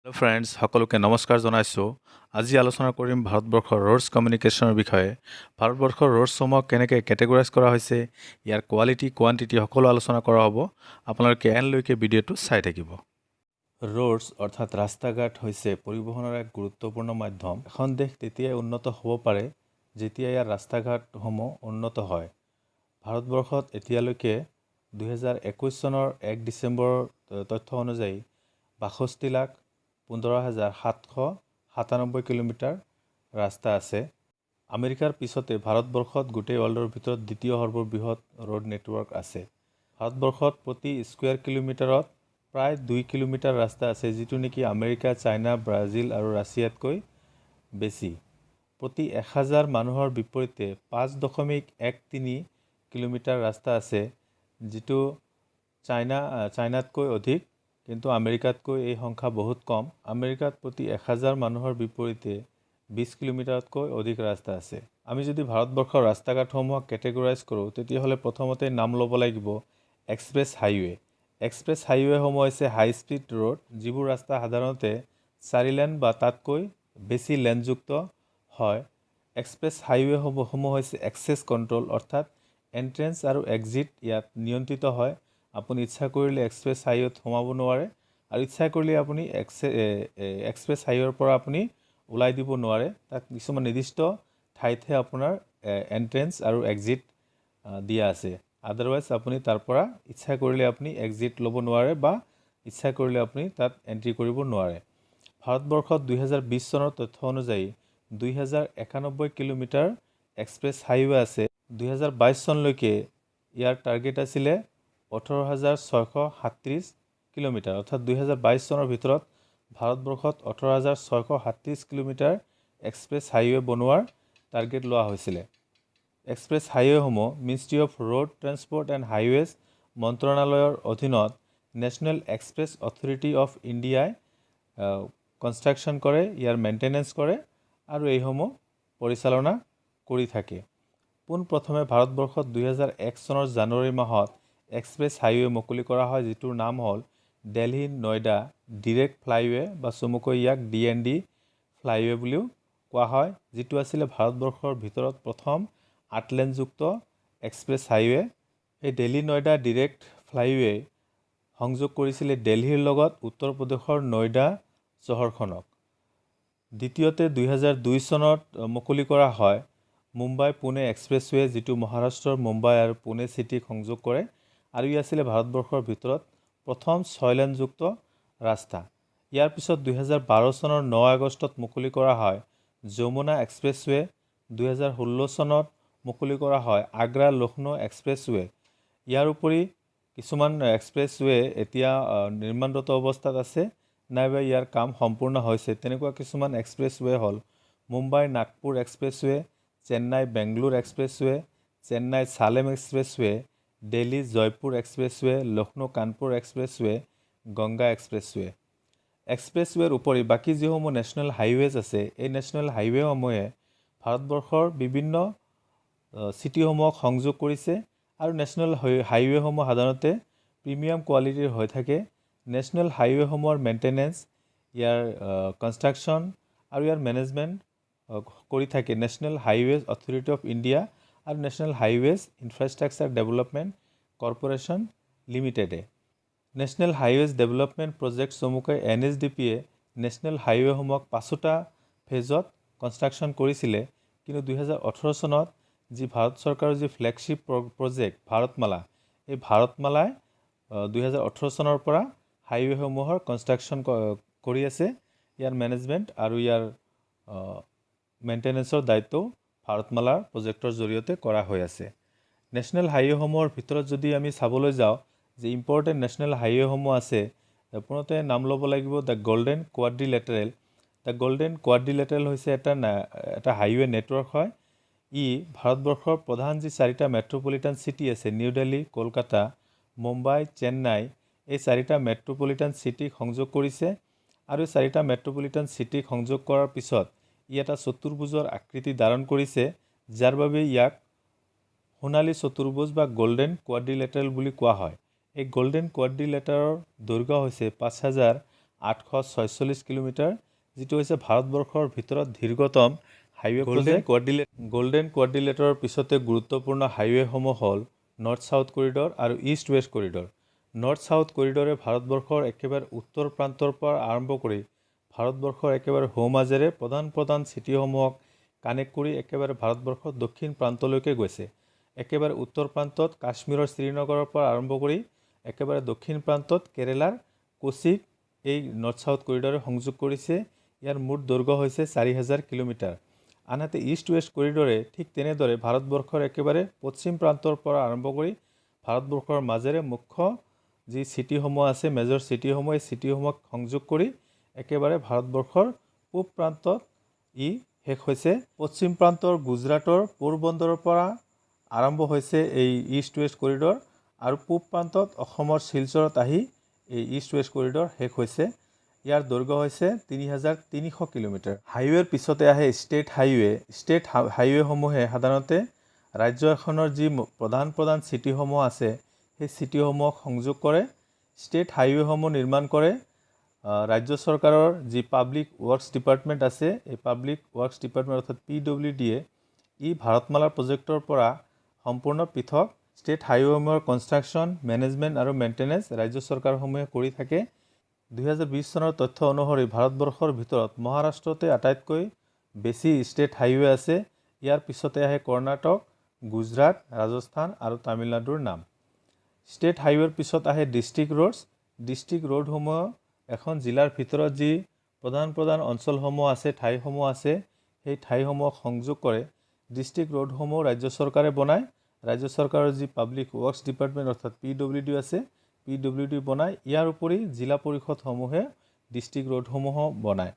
Hello' friends, সকলোকে নমস্কাৰ জনাইছোঁ। আজি আলোচনা কৰিম ভাৰতবৰ্ষৰ ৰোডছ কমিউনিকেশ্যনৰ বিষয়ে। ভাৰতবৰ্ষৰ ৰোডছসমূহক কেনেকৈ কেটেগৰাইজ কৰা হৈছে, ইয়াৰ কোৱালিটি কোৱান্টিটি সকলো আলোচনা কৰা হ'ব। আপোনালোকে এনলৈকে ভিডিঅ'টো চাই থাকিব। ৰোডছ অৰ্থাৎ ৰাস্তা ঘাট হৈছে পৰিবহণৰ এক গুৰুত্বপূৰ্ণ মাধ্যম। এখন দেশ তেতিয়াই উন্নত হ'ব পাৰে যেতিয়া ইয়াৰ ৰাস্তা ঘাটসমূহ উন্নত হয়। ভাৰতবৰ্ষত এতিয়ালৈকে 2021 চনৰ 1 ডিচেম্বৰৰ তথ্য অনুযায়ী 62,15,797 কিলোমিটাৰ ৰাস্তা আছে। আমেৰিকাৰ পিছতে ভাৰতবৰ্ষত গোটেই ৱৰ্ল্ডৰ ভিতৰত দ্বিতীয় সৰ্ববৃহৎ ৰোড নেটৱৰ্ক আছে। ভাৰতবৰ্ষত প্ৰতি স্কুৱেৰ কিলোমিটাৰত প্ৰায় 2 কিলোমিটাৰ ৰাস্তা আছে, যিটো নেকি আমেৰিকা, চাইনা, ব্ৰাজিল আৰু ৰাছিয়াতকৈ বেছি। প্ৰতি 1000 মানুহৰ বিপৰীতে 5.13 কিলোমিটাৰ ৰাস্তা আছে, যিটো চাইনাতকৈ অধিক, কিন্তু আমেৰিকাতকৈ এই সংখ্যা বহুত কম। আমেৰিকাত প্ৰতি 1000 মানুহৰ বিপৰীতে 20 কিলোমিটাৰতকৈ অধিক ৰাস্তা আছে। আমি যদি ভাৰতবৰ্ষৰ ৰাস্তা ঘাটসমূহক কেটেগৰাইজ কৰোঁ, তেতিয়াহ'লে প্ৰথমতে নাম ল'ব লাগিব এক্সপ্ৰেছ হাইৱে'। এক্সপ্ৰেছ হাইৱে'সমূহ হৈছে হাই স্পীড ৰোড, যিবোৰ ৰাস্তা সাধাৰণতে 4 লেন বা তাতকৈ বেছি লেনযুক্ত হয়। এক্সপ্ৰেছ হাইৱে'সমূহ হৈছে এক্সেছ কণ্ট্ৰল, অৰ্থাৎ এণ্ট্ৰেঞ্চ আৰু এক্সিট ইয়াত নিয়ন্ত্ৰিত হয়। আপুনি ইচ্ছা কৰিলে এক্সপ্ৰেছ হাইৱেত সোমাব নোৱাৰে, আৰু ইচ্ছা কৰিলে আপুনি এক্সপ্ৰেছ হাইৱেৰ পৰা আপুনি ওলাই দিব নোৱাৰে। তাত কিছুমান নিৰ্দিষ্ট ঠাইতহে আপোনাৰ এণ্ট্ৰেঞ্চ আৰু এক্সিট দিয়া আছে। আদাৰৱাইজ আপুনি তাৰ পৰা ইচ্ছা কৰিলে আপুনি এক্সিট ল'ব নোৱাৰে বা ইচ্ছা কৰিলে আপুনি তাত এণ্ট্ৰি কৰিব নোৱাৰে। ভাৰতবৰ্ষত 2020 চনৰ তথ্য অনুযায়ী 2091 কিলোমিটাৰ এক্সপ্ৰেছ হাইৱে আছে। 2022 চনলৈকে ইয়াৰ টাৰ্গেট আছিলে 18,637 কিলোমিটাৰ, অৰ্থাৎ 2022 চনৰ ভিতৰত ভাৰতবৰ্ষত 18,637 কিলোমিটাৰ এক্সপ্ৰেছ হাইৱে বনোৱাৰ টাৰ্গেট লোৱা হৈছিলে। এক্সপ্ৰেছ হাইৱেসমূহ ministry of road transport and highways মন্ত্ৰণালয়ৰ অধীনত নেশ্যনেল এক্সপ্ৰেছ অথৰিটি অফ ইণ্ডিয়াই কনষ্ট্ৰাকশ্যন কৰে, ইয়াৰ মেইনটেনেঞ্চ কৰে আৰু এইসমূহ পৰিচালনা কৰি থাকে। পোনপ্ৰথমে ভাৰতবৰ্ষত 2001 চনৰ জানুৱাৰী মাহত এক্সপ্ৰেছ হাইৱে মুকলি কৰা হয়, যিটোৰ নাম হ'ল দিল্লী নয়ডা ডিৰেক্ট ফ্লাইৱে' বা চমুকৈ ইয়াক DND ফ্লাইৱে' বুলিও কোৱা হয়, যিটো আছিলে ভাৰতবৰ্ষৰ ভিতৰত প্ৰথম 8 লেনযুক্ত এক্সপ্ৰেছ হাইৱে'। এই দিল্লী নয়ডা ডিৰেক্ট ফ্লাইৱে' সংযোগ কৰিছিলে দিল্লীৰ লগত উত্তৰ প্ৰদেশৰ নয়ডা চহৰখনক। দ্বিতীয়তে 2002 চনত মুকলি কৰা হয় মুম্বাই পুনে এক্সপ্ৰেছৱে', যিটো মহাৰাষ্ট্ৰৰ মুম্বাই আৰু পুনে চিটিক সংযোগ কৰে, আৰু ই আছিলে ভাৰতবৰ্ষৰ ভিতৰত প্ৰথম 6 লেনযুক্ত ৰাস্তা। ইয়াৰ পিছত 2012 চনৰ 9 আগষ্টত মুকলি কৰা হয় যমুনা এক্সপ্ৰেছৱে'। 2016 চনত মুকলি কৰা হয় আগ্ৰা লক্ষ্ণৌ এক্সপ্ৰেছৱে'। ইয়াৰ উপৰি কিছুমান এক্সপ্ৰেছৱে' এতিয়া নিৰ্মাণৰত অৱস্থাত আছে, নাইবা ইয়াৰ কাম সম্পূৰ্ণ হৈছে। তেনেকুৱা কিছুমান এক্সপ্ৰেছৱে' হ'ল Mumbai Nagpur expressway', Chennai Bangalore expressway', Chennai Salem expressway', Delhi Jaipur expressway', Lucknow Kanpur expressway', Ganga expressway'. এক্সপ্ৰেছৱে'ৰ উপৰি বাকী যিসমূহ নেশ্যনেল হাইৱেজ আছে, এই নেশ্যনেল হাইৱেসমূহে ভাৰতবৰ্ষৰ বিভিন্ন চিটিসমূহক সংযোগ কৰিছে, আৰু নেশ্যনেল হাইৱেসমূহ সাধাৰণতে প্ৰিমিয়াম কোৱালিটিৰ হৈ থাকে। নেশ্যনেল হাইৱেসমূহৰ মেইনটেনেঞ্চ, ইয়াৰ কনষ্ট্ৰাকশ্যন আৰু ইয়াৰ মেনেজমেণ্ট কৰি থাকে national highways authority of India আৰু national highways infrastructure development corporation লিমিটেডে। নেশ্যনেল হাইৱেজ ডেভেলপমেণ্ট প্ৰজেক্ট চমুকৈ NHDPয়ে নেশ্যনেল হাইৱেসমূহক 5টা ফেজত কনষ্ট্ৰাকশ্যন কৰিছিলে, কিন্তু 2018 চনত যি ভাৰত চৰকাৰৰ যি ফ্লেগশ্বিপ প্ৰজেক্ট ভাৰতমালা, এই ভাৰতমালাই 2018 চনৰ পৰা হাইৱেসমূহৰ কনষ্ট্ৰাকশ্যন কৰি আছে। ইয়াৰ মেনেজমেণ্ট আৰু ইয়াৰ মেইনটেনেঞ্চৰ দায়িত্বও ভাৰতমালাৰ প্ৰজেক্টৰ জৰিয়তে কৰা হৈ আছে। নেশ্যনেল হাইৱেসমূহৰ ভিতৰত যদি আমি চাবলৈ যাওঁ, যে ইম্পৰ্টেণ্ট নেশ্যনেল হাইৱেসমূহ আছে, পোনতে নাম ল'ব লাগিব the golden quadrilateral. The golden quadrilateral হৈছে এটা হাইৱে নেটৱৰ্ক হয়। ই ভাৰতবৰ্ষৰ প্ৰধান যি 4টা মেট্ৰপলিটান চিটি আছে, নিউ দিল্লী, কলকাতা, মুম্বাই, চেন্নাই, এই 4টা মেট্ৰপলিটান চিটিক সংযোগ কৰিছে। আৰু এই 4টা মেট্ৰপলিটান চিটিক সংযোগ কৰাৰ পিছত ই এটা চতুৰ্ভুজৰ আকৃতি ধাৰণ কৰিছে, যাৰ বাবে ইয়াক সোণালী চতুৰ্ভুজ বা গল্ডেন কোৱাড্ৰিলেটাৰেল বুলি কোৱা হয়। এই গল্ডেন কোৱাড্ৰিলেটাৰৰ দৈৰ্ঘ্য হৈছে 846 কিলোমিটাৰ, যিটো হৈছে ভাৰতবৰ্ষৰ ভিতৰত দীৰ্ঘতম হাইৱে প্ৰজেক্ট। গোল্ডেন কোৱাড্ৰিলেটৰৰ পিছতে গুৰুত্বপূৰ্ণ হাইৱেসমূহ হ'ল নৰ্থ চাউথ কৰিডৰ আৰু east west corridor. North south কৰিডৰে ভাৰতবৰ্ষৰ একেবাৰে উত্তৰ প্ৰান্তৰ পৰা আৰম্ভ কৰি ভাৰতবৰ্ষৰ একেবাৰে সোঁমাজেৰে প্ৰধান চিটিসমূহক কানেক্ট কৰি একেবাৰে ভাৰতবৰ্ষৰ দক্ষিণ প্ৰান্তলৈকে গৈছে। একেবাৰে উত্তৰ প্ৰান্তত কাশ্মীৰৰ শ্ৰীনগৰৰ পৰা আৰম্ভ কৰি একেবাৰে দক্ষিণ প্ৰান্তত কেৰেলাৰ কোচিক এই নৰ্থ চাউথ কৰিডৰে সংযোগ কৰিছে। ইয়াৰ মুঠ দৈৰ্ঘ্য হৈছে 4000 কিলোমিটাৰ। আনহাতে ইষ্ট ৱেষ্ট কৰিডৰে ঠিক তেনেদৰে ভাৰতবৰ্ষৰ একেবাৰে পশ্চিম প্ৰান্তৰ পৰা আৰম্ভ কৰি ভাৰতবৰ্ষৰ মাজেৰে মুখ্য যি চিটিসমূহ আছে, মেজৰ চিটিসমূহ, এই চিটিসমূহক সংযোগ কৰি একেবাৰে ভাৰতবৰ্ষৰ পূব প্ৰান্তত ই শেষ হৈছে। পশ্চিম প্ৰান্তৰ গুজৰাটৰ পোৰবন্দৰৰ পৰা আৰম্ভ হৈছে এই ইষ্ট ৱেষ্ট কৰিডৰ আৰু পূব প্ৰান্তত অসমৰ শিলচৰত আহি এই ইষ্ট ৱেষ্ট কৰিডৰ শেষ হৈছে। ইয়াৰ দৈৰ্ঘ্য হৈছে 3300 কিলোমিটাৰ। হাইৱেৰ পিছতে আহে ষ্টেট হাইৱে। ষ্টেট হাইৱেসমূহে সাধাৰণতে ৰাজ্য এখনৰ যি প্ৰধান চিটিসমূহ আছে সেই চিটিসমূহক সংযোগ কৰে। ষ্টেট হাইৱেসমূহ নিৰ্মাণ কৰে ৰাজ্য চৰকাৰৰ যি পাব্লিক ৱৰ্কছ ডিপাৰ্টমেণ্ট আছে, এই পাব্লিক ৱৰ্কছ ডিপাৰ্টমেণ্ট অৰ্থাৎ PWDয়ে ই ভাৰতমালা প্ৰজেক্টৰ পৰা সম্পূৰ্ণ পৃথক। ষ্টেট হাইৱেসমূহৰ কনষ্ট্ৰাকশ্যন, মেনেজমেণ্ট আৰু মেইনটেনেন্স ৰাজ্য চৰকাৰসমূহে কৰি থাকে। 2020 চনৰ তথ্য অনুসৰি ভাৰতবৰ্ষৰ ভিতৰত মহাৰাষ্ট্ৰতে আটাইতকৈ বেছি ষ্টেট হাইৱে আছে। ইয়াৰ পিছতে আহে কৰ্ণাটক, গুজৰাট, ৰাজস্থান আৰু তামিলনাডুৰ নাম। ষ্টেট হাইৱেৰ পিছত আহে ডিষ্ট্ৰিক্ট ৰোডছ। ডিষ্ট্ৰিক্ট ৰোডসমূহ এখন জিলাৰ ভিতৰত যি প্ৰধান অঞ্চলসমূহ আছে, ঠাইসমূহ আছে, সেই ঠাইসমূহক সংযোগ কৰে। ডিষ্ট্ৰিক্ট ৰোডসমূহ ৰাজ্য চৰকাৰে বনায়। ৰাজ্য চৰকাৰৰ যি পাব্লিক ৱৰ্কছ ডিপাৰ্টমেণ্ট অৰ্থাৎ PWD আছে, PWD বনায়। ইয়াৰ উপৰি জিলা পৰিষদসমূহে ডিষ্ট্ৰিক্ট ৰোডসমূহ বনায়।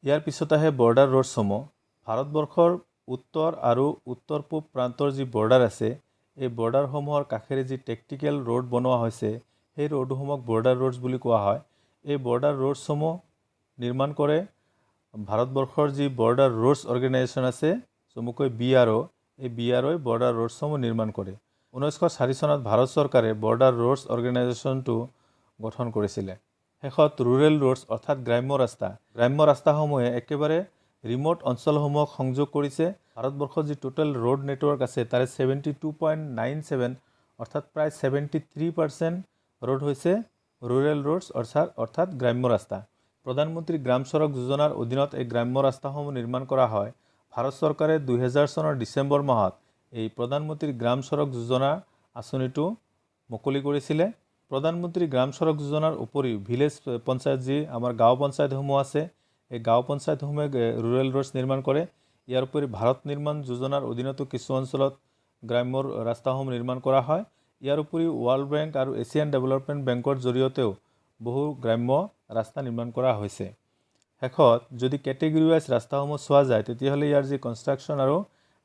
ইয়াৰ পিছত আহে বৰ্ডাৰ ৰোডছসমূহ। ভাৰতবৰ্ষৰ উত্তৰ আৰু উত্তৰ পূব প্ৰান্তৰ যি বৰ্ডাৰ আছে, এই বৰ্ডাৰসমূহৰ কাষেৰে যি টেকটিকেল ৰোড বনোৱা হৈছে, সেই ৰোডসমূহক বৰ্ডাৰ ৰোডছ বুলি কোৱা হয়। এই বৰ্ডাৰ ৰোডছসমূহ নিৰ্মাণ কৰে ভাৰতবৰ্ষৰ যি বৰ্ডাৰ ৰোডছ অৰ্গেনাইজেশ্যন আছে, চমুকৈ BRO, এই BROই বৰ্ডাৰ ৰোডছসমূহ নিৰ্মাণ কৰে। 1904 চনত ভাৰত চৰকাৰে বৰ্ডাৰ ৰোডছ অৰ্গেনাইজেশ্যনটো গঠন কৰিছিলে। শেষত ৰুৰেল ৰোডছ অৰ্থাৎ গ্ৰাম্য ৰাস্তাসমূহে একেবাৰে ৰিম'ট অঞ্চলসমূহক সংযোগ কৰিছে। ভাৰতবৰ্ষৰ যি টোটেল ৰোড নেটৱৰ্ক আছে তাৰে 72.97 অৰ্থাৎ প্ৰায় 73% ৰোড হৈছে ৰুৰেল ৰোডছ অৰ্থাৎ গ্ৰাম্য ৰাস্তা। প্ৰধানমন্ত্ৰী গ্ৰাম চড়ক যোজনাৰ অধীনত এই গ্ৰাম্য ৰাস্তাসমূহ নিৰ্মাণ কৰা হয়। ভাৰত চৰকাৰে 2000 চনৰ ডিচেম্বৰ মাহত এই প্ৰধানমন্ত্ৰী গ্ৰাম চড়ক যোজনা আঁচনিটো মুকলি কৰিছিলে। প্ৰধানমন্ত্ৰী গ্ৰাম চড়ক যোজনাৰ উপৰিও ভিলেজ পঞ্চায়ত, যি আমাৰ গাঁও পঞ্চায়তসমূহ আছে, এই গাঁও পঞ্চায়তসমূহে ৰুৰেল ৰোডছ নিৰ্মাণ কৰে। ইয়াৰ উপৰি ভাৰত নিৰ্মাণ যোজনাৰ অধীনতো কিছু অঞ্চলত গ্ৰাম্য ৰাস্তাসমূহ নিৰ্মাণ কৰা হয়। ইয়াৰ উপৰিও ৱৰ্ল্ড বেংক আৰু এছিয়ান ডেভেলপমেণ্ট বেংকৰ জৰিয়তেও বহু গ্ৰাম্য ৰাস্তা নিৰ্মাণ কৰা হৈছে। শেষত যদি কেটেগৰী ৱাইজ ৰাস্তাসমূহ চোৱা যায়, তেতিয়াহ'লে ইয়াৰ যি কনষ্ট্ৰাকশ্যন আৰু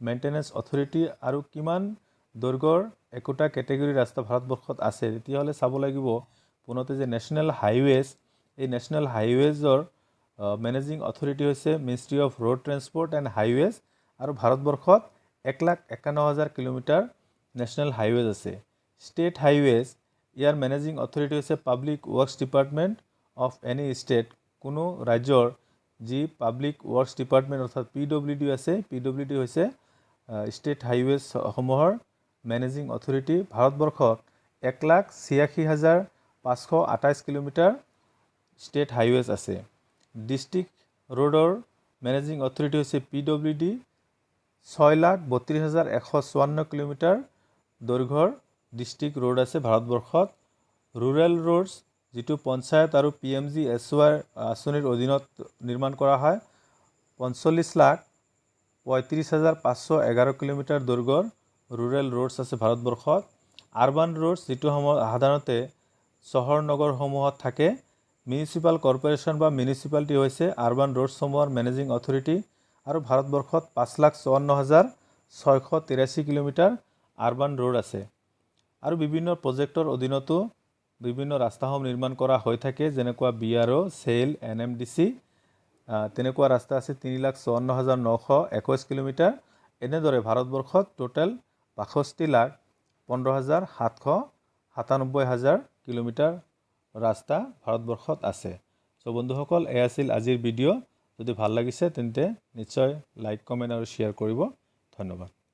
মেইনটেনেন্স অথৰিটি আৰু কিমান দৈৰ্ঘ্যৰ একোটা কেটেগৰী ৰাস্তা ভাৰতবৰ্ষত আছে, তেতিয়াহ'লে চাব লাগিব পোনতে যে নেশ্যনেল হাইৱেজ, এই নেশ্যনেল হাইৱেজৰ মেনেজিং অথৰিটি হৈছে ministry of road transport and highways, আৰু ভাৰতবৰ্ষত 1,51,000 কিলোমিটাৰ নেশ্যনেল হাইৱেজ আছে। ষ্টেট হাইৱেজ, ইয়াৰ মেনেজিং অথৰিটি হৈছে public works department of any state. কোনো ৰাজ্যৰ যি পাব্লিক ৱৰ্কছ ডিপাৰ্টমেণ্ট অৰ্থাৎ PWD আছে, PWD হৈছে ষ্টেট হাইৱেজসমূহৰ মেনেজিং অথৰিটি। ভাৰতবৰ্ষত 1,86,528 কিলোমিটাৰ ষ্টেট হাইৱেজ আছে। ডিষ্ট্ৰিক্ট ৰোডৰ মেনেজিং অথৰিটি হৈছে PWD। 6,32,154 কিলোমিটাৰ দৈৰ্ঘ্যৰ ডিষ্ট্ৰিক্ট ৰোড আছে ভাৰতবৰ্ষত। ৰুৰেল ৰোডছ, যিটো পঞ্চায়ত আৰু PMGSY আঁচনিৰ অধীনত নিৰ্মাণ কৰা হয়, 45,35,511 কিলোমিটাৰ দৈৰ্ঘ্যৰ ৰুৰেল ৰোডছ আছে ভাৰতবৰ্ষত। আৰবান ৰোডছ, যিটো সাধাৰণতে চহৰ নগৰসমূহত থাকে, মিউনিচিপাল কৰ্পৰেশ্যন বা মিউনিচিপালিটি হৈছে আৰবান ৰোডছসমূহৰ মেনেজিং অথৰিটি। আৰু ভাৰতবৰ্ষত 5,54,683 কিলোমিটাৰ আৰবান ৰোড আছে। আৰু বিভিন্ন প্ৰজেক্টৰ অধীনতো বিভিন্ন ৰাস্তাসমূহ নিৰ্মাণ কৰা হৈ থাকে, যেনেকুৱা BRO, SAIL, NMDC। তেনেকুৱা ৰাস্তা আছে 3,54,921 কিলোমিটাৰ। এনেদৰে ভাৰতবৰ্ষত টোটেল 65,15,797 কিলোমিটাৰ ৰাস্তা ভাৰতবৰ্ষত আছে। চ' তো বন্ধুসকল এয়া আছিল আজিৰ ভিডিঅ' যদি ভাল লাগিছে তেন্তে নিশ্চয় লাইক কমেণ্ট আৰু শ্বেয়াৰ কৰিব ধন্যবাদ